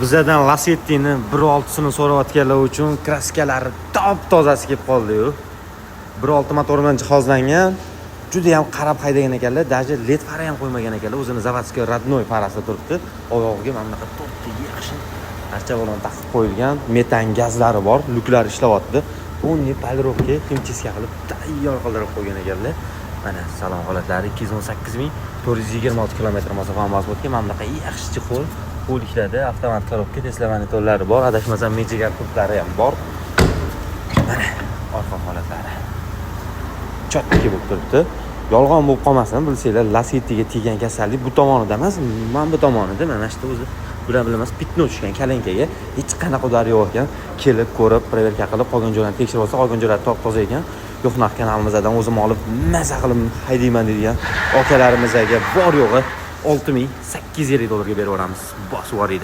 Bizlardan Lacetti'ni 1.6sini so'rayotganlar uchun kraskalari top-tozasi kelib qoldi-yu. 1.6 motor bilan jihozlangan. Juda ham qarab haydagan ekanlar. Даже LED fara ham qo'ymagan ekanlar. O'zini zavodskiy radnoy farasida turibdi. Oyog'iga mana bunaqa to'rtta yaxshi archa bilan taqib qo'yilgan. Metan gazlari bor. Luklar ishlayapti. Uni polirovka himchiska qilib tayyor qildirib qo'ygan ekanlar. Mana salon holatlari 218.426 km masofani bosib o'tgan. Mana bunaqa yaxshi chixol qo'l ishladi. Avtomat korobka, Tesla monitorlari bor. Adashmasam Magic turtlari ham bor. Mana orqa holatlari. Chotki bo'lib turibdi. Yolg'on bo'lib qolmasin, bilsanglar, Lacetti'ga tegan kasallik bu tomonida emas, mana bu tomonida. Mana shu o'zi bular bilmas pitno tushgan kalankaga hech qanaqa udari yo'q ekan. Kelib ko'rib, proverka qilib, qolgan joylarni tekshirib olsa, qolgan joylar top-toza ekan. Yo'qnaq kanalimizdan o'zim olib maza qilib haydayman degan akalarimizga bor yo'g'i 6.850 dollarga berib yuboramiz. Bosib yuboraydi.